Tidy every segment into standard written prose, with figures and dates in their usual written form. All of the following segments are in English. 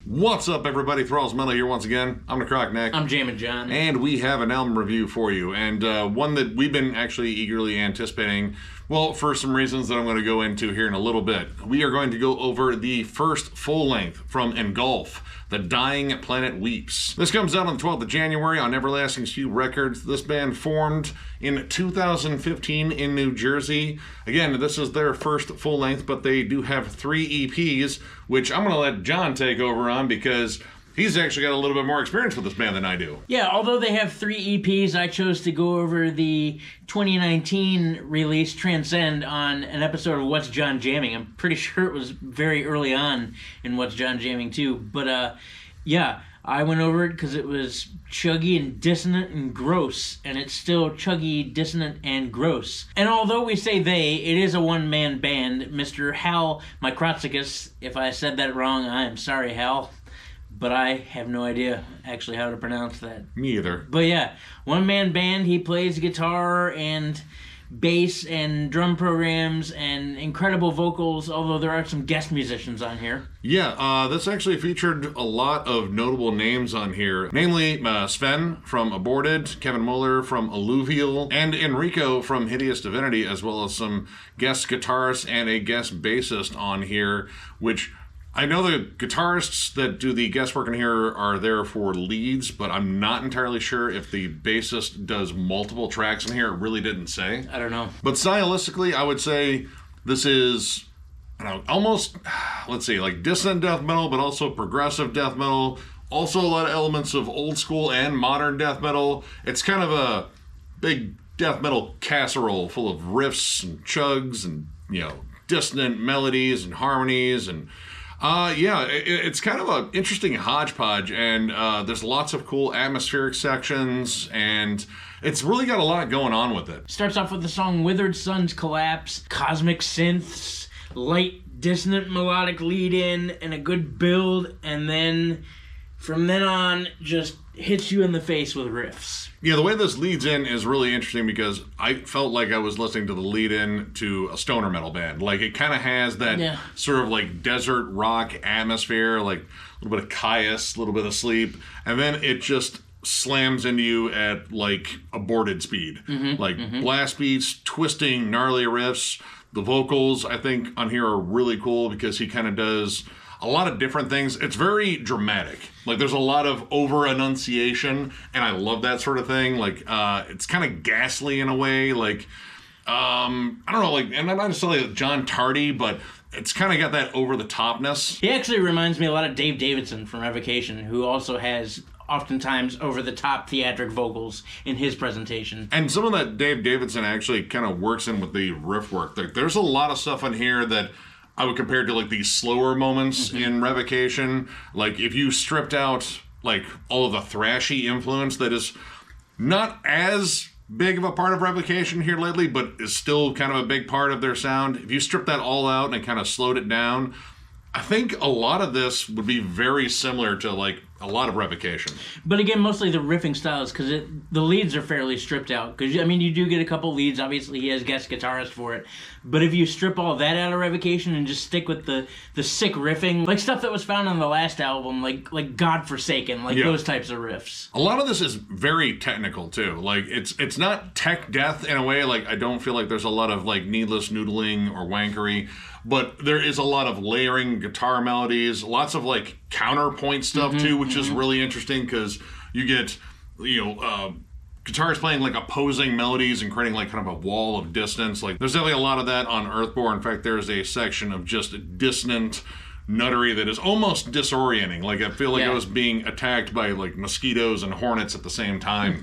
What's up, everybody? Thralls Metal here once again. I'm Necrotic Nick. I'm Jammin John. And we have an album review for you, and one that we've been actually eagerly anticipating, well, for some reasons that I'm going to go into here in a little bit. We are going to go over the first full-length from Engulf, The Dying Planet Weeps. This comes out on the 12th of January on Everlasting Steel Records. This band formed in 2015 in New Jersey. Again, this is their first full-length, but they do have 3 EPs, which I'm going to let John take over on because he's actually got a little bit more experience with this band than I do. Yeah, although they have 3 EPs, I chose to go over the 2019 release, Transcend, on an episode of What's John Jamming. I'm pretty sure it was very early on in What's John Jamming too. But yeah, I went over it because it was chuggy and dissonant and gross, and it's still chuggy, dissonant, and gross. And although we say they, it is a one-man band. Mr. Hal Microtzicus, if I said that wrong, I am sorry, Hal. But I have no idea actually how to pronounce that. Me either. But yeah, one-man band. He plays guitar and bass and drum programs and incredible vocals, although there are some guest musicians on here. Yeah, this actually featured a lot of notable names on here, namely Sven from Aborted, Kevin Muller from Alluvial, and Enrico from Hideous Divinity, as well as some guest guitarists and a guest bassist on here, which I know the guitarists that do the guest work in here are there for leads, but I'm not entirely sure if the bassist does multiple tracks in here. It really didn't say. I don't know. But stylistically, I would say this is, I don't know, almost, let's see, like dissonant death metal, but also progressive death metal. Also a lot of elements of old school and modern death metal. It's kind of a big death metal casserole full of riffs and chugs and, you know, dissonant melodies and harmonies and yeah, it's kind of an interesting hodgepodge, and there's lots of cool atmospheric sections, and it's really got a lot going on with it. Starts off with the song Withered Suns Collapse, cosmic synths, light dissonant melodic lead-in, and a good build, and then from then on just hits you in the face with riffs. Yeah, the way this leads in is really interesting because I felt like I was listening to the lead-in to a stoner metal band. Like, it kind of has that sort of like desert rock atmosphere, like a little bit of Caius, a little bit of Sleep, and then it just slams into you at like aborted speed. Blast beats, twisting, gnarly riffs. The vocals, I think, on here are really cool because he kind of does a lot of different things. It's very dramatic. Like, there's a lot of over-enunciation, and I love that sort of thing. Like, it's kind of ghastly in a way. Like, I don't know, like, and I'm not necessarily John Tardy, but it's kind of got that over-the-topness. He actually reminds me a lot of Dave Davidson from Revocation, who also has oftentimes over-the-top theatric vocals in his presentation. And some of that Dave Davidson actually kind of works in with the riff work. Like, there's a lot of stuff on here that I would compare to like these slower moments in Revocation. Like, if you stripped out like all of the thrashy influence that is not as big of a part of Revocation here lately, but is still kind of a big part of their sound. If you strip that all out and kind of slowed it down, I think a lot of this would be very similar to like a lot of Revocation. But again, mostly the riffing styles, because the leads are fairly stripped out. Because, I mean, you do get a couple leads. Obviously, he has guest guitarists for it. But if you strip all that out of Revocation and just stick with the sick riffing, like stuff that was found on the last album, like Godforsaken, like those types of riffs. A lot of this is very technical, too. Like, it's not tech death in a way. Like, I don't feel like there's a lot of, like, needless noodling or wankery. But there is a lot of layering guitar melodies, lots of, like, counterpoint stuff, too, which is really interesting because you get, you know, guitars playing, like, opposing melodies and creating, like, kind of a wall of dissonance. Like, there's definitely a lot of that on Earthborn. In fact, there's a section of just dissonant nuttery that is almost disorienting. Like, I feel like I was being attacked by, like, mosquitoes and hornets at the same time.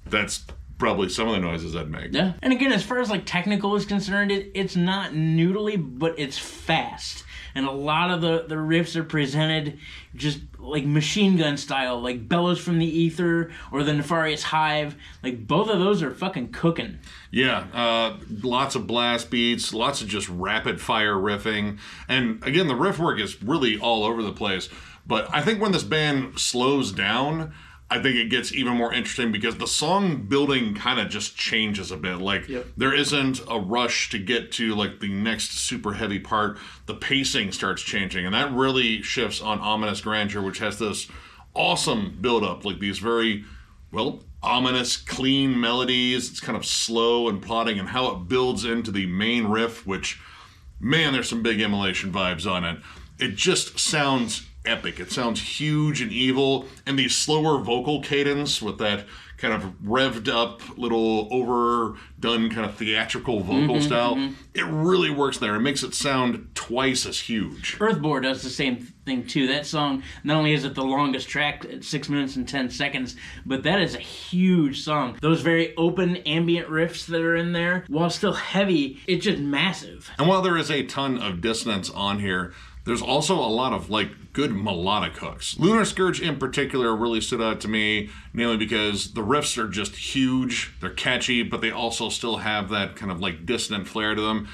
That's probably some of the noises I'd make. Yeah. And again, as far as like technical is concerned, it's not noodly, but it's fast. And a lot of the riffs are presented just like machine gun style, like Bellows from the Ether or the Nefarious Hive. Like, both of those are fucking cooking. Yeah, lots of blast beats, lots of just rapid fire riffing. And again, the riff work is really all over the place. But I think when this band slows down, I think it gets even more interesting because the song building kind of just changes a bit. Like, there isn't a rush to get to, like, the next super heavy part. The pacing starts changing, and that really shifts on Ominous Grandeur, which has this awesome build-up, like these very, well, ominous, clean melodies. It's kind of slow and plodding, and how it builds into the main riff, which, man, there's some big Immolation vibes on it. It just sounds epic. It sounds huge and evil, and the slower vocal cadence with that kind of revved up, little overdone kind of theatrical vocal style, it really works there. It makes it sound twice as huge. Earthbore does the same thing too. That song, not only is it the longest track at 6 minutes and 10 seconds, but that is a huge song. Those very open ambient riffs that are in there, while still heavy, it's just massive. And while there is a ton of dissonance on here, there's also a lot of, like, good melodic hooks. Lunar Scourge in particular really stood out to me, mainly because the riffs are just huge, they're catchy, but they also still have that kind of, like, dissonant flair to them.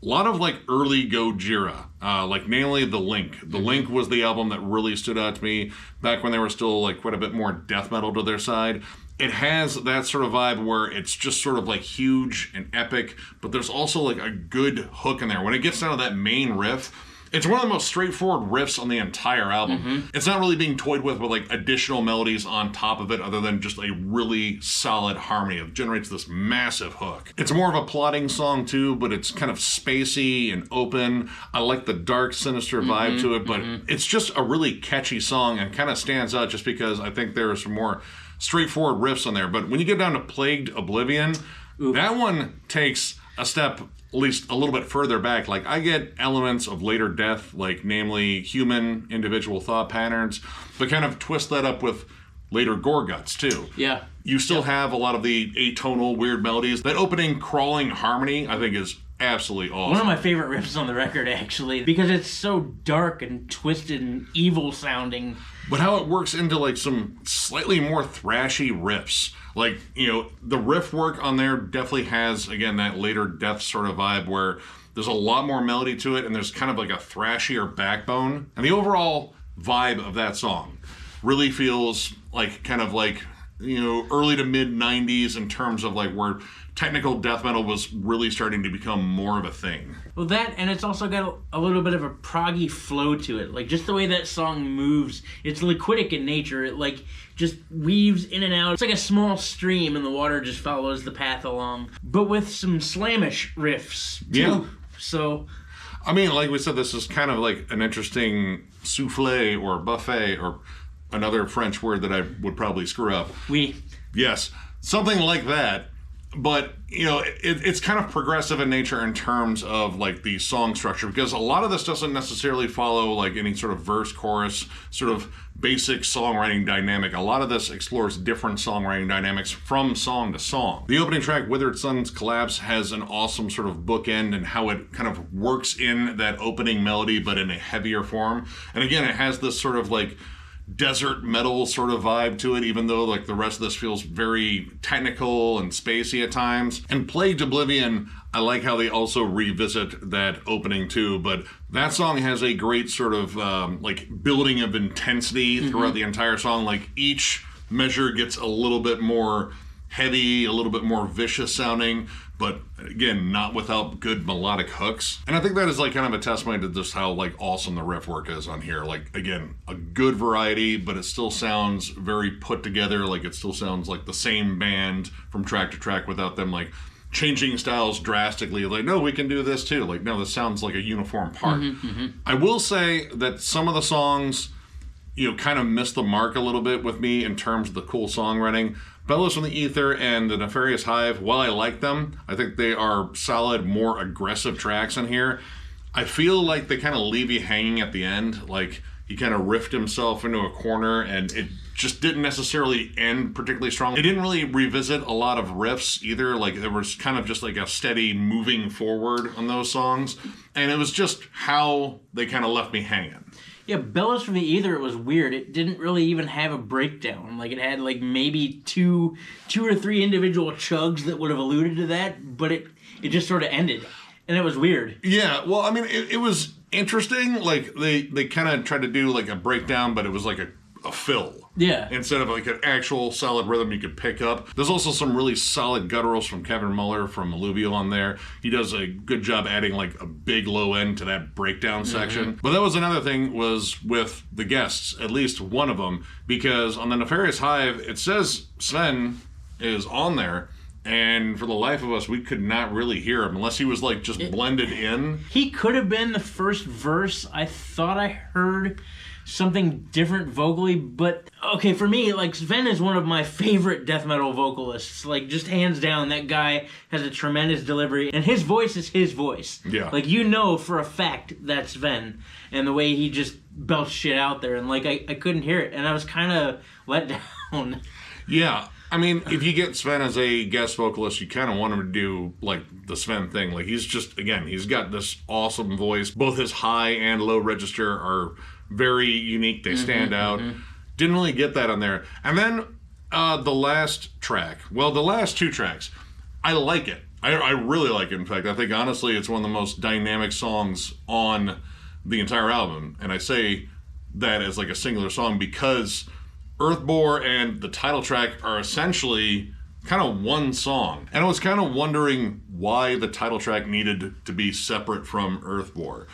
A lot of, like, early Gojira, like, namely The Link. The Link was the album that really stood out to me back when they were still, like, quite a bit more death metal to their side. It has that sort of vibe where it's just sort of, like, huge and epic, but there's also, like, a good hook in there. When it gets down to that main riff, it's one of the most straightforward riffs on the entire album. It's not really being toyed with like additional melodies on top of it other than just a really solid harmony. It generates this massive hook. It's more of a plodding song too, but it's kind of spacey and open. I like the dark, sinister vibe to it, but it's just a really catchy song and kind of stands out just because I think there are some more straightforward riffs on there. But when you get down to Plagued Oblivion, that one takes a step at least a little bit further back. Like, I get elements of later death, like namely human individual thought patterns, but kind of twist that up with later gore guts too. Yeah. You still have a lot of the atonal weird melodies. That opening crawling harmony, I think, is absolutely awesome. One of my favorite riffs on the record, actually, because it's so dark and twisted and evil sounding. But how it works into, like, some slightly more thrashy riffs. Like, you know, the riff work on there definitely has, again, that later death sort of vibe where there's a lot more melody to it and there's kind of like a thrashier backbone. And the overall vibe of that song really feels like kind of like, you know, early to mid 90s in terms of like where technical death metal was really starting to become more of a thing. Well, that, and it's also got a little bit of a proggy flow to it. Like, just the way that song moves, it's liquidic in nature. It, like, just weaves in and out. It's like a small stream, and the water just follows the path along. But with some slamish riffs, too. Yeah. So, I mean, like we said, this is kind of like an interesting souffle or buffet or another French word that I would probably screw up. Oui. Yes, something like that. But, you know, it's kind of progressive in nature in terms of, like, the song structure, because a lot of this doesn't necessarily follow, like, any sort of verse, chorus, sort of basic songwriting dynamic. A lot of this explores different songwriting dynamics from song to song. The opening track, Withered Sun's Collapse, has an awesome sort of bookend and how it kind of works in that opening melody, but in a heavier form. And again, it has this sort of, like, desert metal sort of vibe to it, even though like the rest of this feels very technical and spacey at times. And Plagued Oblivion, I like how they also revisit that opening too, but that song has a great sort of like building of intensity throughout the entire song. Like each measure gets a little bit more heavy, a little bit more vicious sounding, but again, not without good melodic hooks. And I think that is like kind of a testimony to just how like awesome the riff work is on here. Like, again, a good variety, but it still sounds very put together. Like, it still sounds like the same band from track to track without them like changing styles drastically. Like, no, we can do this too. Like, no, this sounds like a uniform part. I will say that some of the songs, you know, kind of missed the mark a little bit with me in terms of the cool songwriting. Bellows from the Ether and The Nefarious Hive, while I like them, I think they are solid, more aggressive tracks in here. I feel like they kind of leave you hanging at the end. Like, he kind of riffed himself into a corner, and it just didn't necessarily end particularly strong. It didn't really revisit a lot of riffs either. Like, there was kind of just like a steady moving forward on those songs. And it was just how they kind of left me hanging. Yeah, Bellows from the Ether, it was weird. It didn't really even have a breakdown. Like, it had like maybe two or three individual chugs that would have alluded to that, but it just sort of ended. And it was weird. Yeah, well, I mean, it was interesting. Like, they kind of tried to do like a breakdown, but it was like a a fill. Yeah. Instead of like an actual solid rhythm you could pick up. There's also some really solid gutturals from Kevin Muller from Alluvial on there. He does a good job adding like a big low end to that breakdown section. But that was another thing was with the guests, at least one of them, because on the Nefarious Hive, it says Sven is on there. And for the life of us, we could not really hear him unless he was like just blended in. He could have been the first verse. I thought I heard something different vocally, but okay, for me, like, Sven is one of my favorite death metal vocalists. Like, just hands down, that guy has a tremendous delivery, and his voice is his voice. Yeah. Like, you know for a fact that's Sven, and the way he just belts shit out there, and like, I couldn't hear it, and I was kind of let down. Yeah. I mean, if you get Sven as a guest vocalist, you kind of want him to do, like, the Sven thing. Like, he's just, again, he's got this awesome voice. Both his high and low register are very unique. They stand out. Didn't really get that on there. And then the last track. Well, the last two tracks, I like it. I really like it, in fact. I think, honestly, it's one of the most dynamic songs on the entire album. And I say that as, like, a singular song because Earthbore and the title track are essentially kind of one song. And I was kind of wondering why the title track needed to be separate from Earthbore.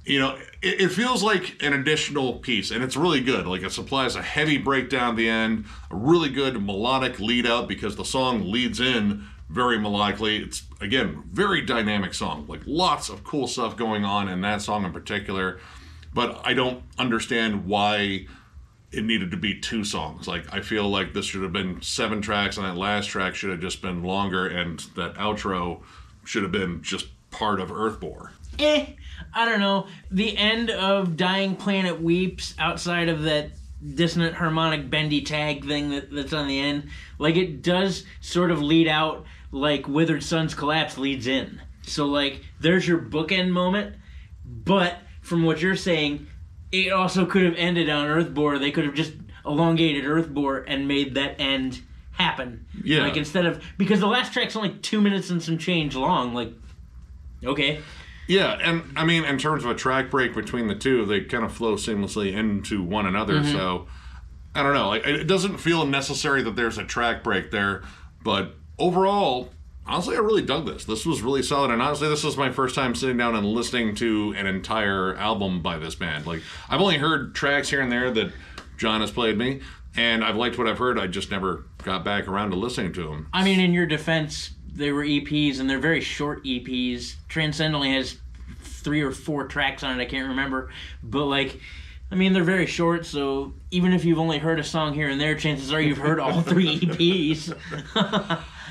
You know, it feels like an additional piece, and it's really good. Like, it supplies a heavy breakdown at the end, a really good melodic lead out because the song leads in very melodically. It's, again, very dynamic song. Like, lots of cool stuff going on in that song in particular. But I don't understand why it needed to be two songs. Like, I feel like this should have been 7 tracks, and that last track should have just been longer, and that outro should have been just part of Earthbore. I don't know. The end of Dying Planet Weeps, outside of that dissonant harmonic bendy tag thing that's on the end, like, it does sort of lead out like Withered Sun's Collapse leads in. So, like, there's your bookend moment, but from what you're saying, it also could have ended on Earthbore. They could have just elongated Earthbore and made that end happen. Yeah. Like, instead of... Because the last track's only 2 minutes and some change long. Like, okay. Yeah, and I mean, in terms of a track break between the two, they kind of flow seamlessly into one another. So, I don't know. Like, it doesn't feel necessary that there's a track break there, but overall, honestly, I really dug this. This was really solid, and honestly, this is my first time sitting down and listening to an entire album by this band. Like, I've only heard tracks here and there that John has played me, and I've liked what I've heard. I just never got back around to listening to them. I mean, in your defense, they were EPs, and they're very short EPs. Transcend only has 3 or 4 tracks on it, I can't remember. But, like, I mean, they're very short, so even if you've only heard a song here and there, chances are you've heard all 3 EPs.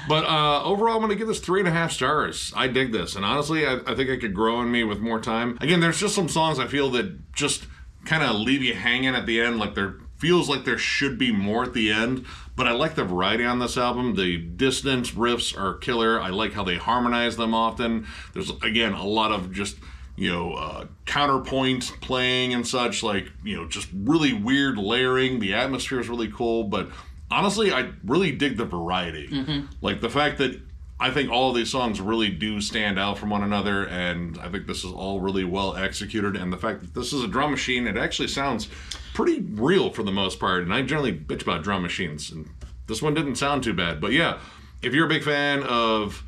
But overall, I'm going to give this 3.5 stars. I dig this. And honestly, I think it could grow on me with more time. Again, there's just some songs I feel that just kind of leave you hanging at the end. Like, there feels like there should be more at the end. But I like the variety on this album. The dissonance riffs are killer. I like how they harmonize them often. There's, again, a lot of just, counterpoint playing and such. Like, just really weird layering. The atmosphere is really cool. But honestly, I really dig the variety. Like, the fact that I think all of these songs really do stand out from one another, and I think this is all really well executed, and the fact that this is a drum machine, it actually sounds pretty real for the most part, and I generally bitch about drum machines, and this one didn't sound too bad. But yeah, if you're a big fan of,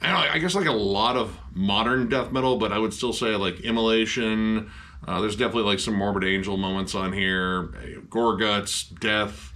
I guess like a lot of modern death metal, but I would still say like Immolation, there's definitely like some Morbid Angel moments on here, Gorguts, Death,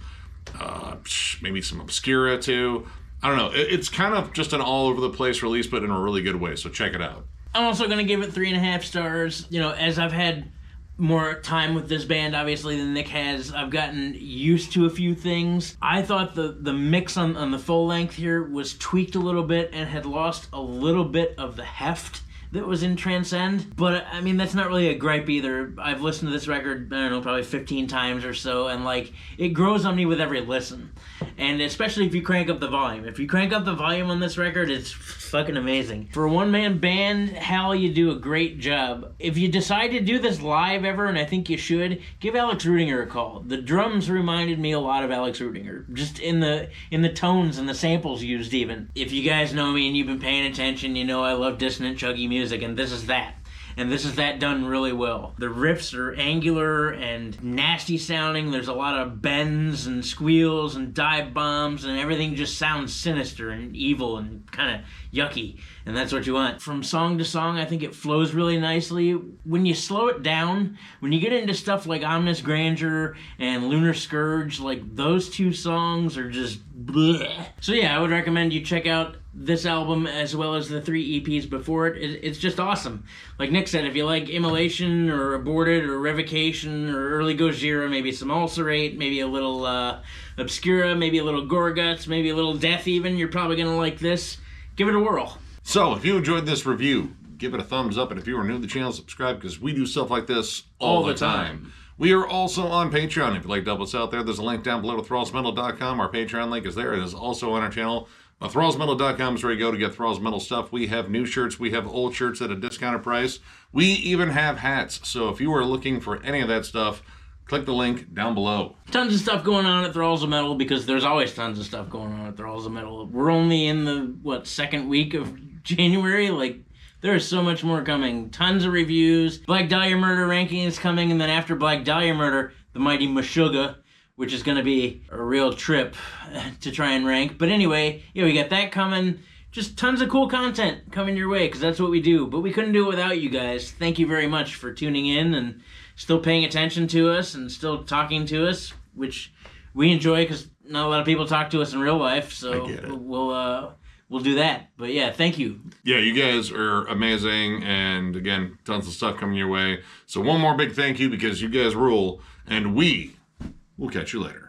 maybe some Obscura too. I don't know. It's kind of just an all-over-the-place release, but in a really good way, so check it out. I'm also going to give it 3.5 stars. As I've had more time with this band, obviously, than Nick has, I've gotten used to a few things. I thought the mix on the full length here was tweaked a little bit and had lost a little bit of the heft that was in Transcend. But, I mean, that's not really a gripe either. I've listened to this record, I don't know, probably 15 times or so, and, like, it grows on me with every listen. And especially if you crank up the volume. If you crank up the volume on this record, it's fucking amazing. For a one-man band, Hal, you do a great job. If you decide to do this live ever, and I think you should, give Alex Rudinger a call. The drums reminded me a lot of Alex Rudinger, just in the tones and the samples used even. If you guys know me and you've been paying attention, you know I love dissonant, chuggy music, and this is that. and this is that done really well. The riffs are angular and nasty sounding. There's a lot of bends and squeals and dive bombs, and everything just sounds sinister and evil and kind of yucky, and that's what you want. From song to song, I think it flows really nicely. When you slow it down, when you get into stuff like Ominous Grandeur and Lunar Scourge, like those two songs are just bleh. So yeah, I would recommend you check out this album as well as the 3 EPs before it. It's just awesome. Like Nick said, if you like Immolation or Aborted or Revocation or Early Gojira, maybe some Ulcerate, maybe a little Obscura, maybe a little Gorguts, maybe a little Death even, you're probably going to like this. Give it a whirl. So, if you enjoyed this review, give it a thumbs up, and if you are new to the channel, subscribe, because we do stuff like this all the time. We are also on Patreon. If you'd like to help us out there, there's a link down below to thrallsmetal.com. Our Patreon link is there. It is also on our channel. Thrallsmetal.com is where you go to get Thralls Metal stuff. We have new shirts. We have old shirts at a discounted price. We even have hats. So if you are looking for any of that stuff, click the link down below. Tons of stuff going on at Thralls of Metal, because there's always tons of stuff going on at Thralls of Metal. We're only in the, second week of January? Like, there's so much more coming. Tons of reviews. Black Dahlia Murder ranking is coming, and then after Black Dahlia Murder, the mighty Meshuggah, which is going to be a real trip to try and rank. But anyway, yeah, we got that coming. Just tons of cool content coming your way, because that's what we do. But we couldn't do it without you guys. Thank you very much for tuning in and still paying attention to us and still talking to us, which we enjoy, because not a lot of people talk to us in real life. So we'll do that. But yeah, thank you. Yeah, you guys are amazing. And again, tons of stuff coming your way. So one more big thank you, because you guys rule. And we will catch you later.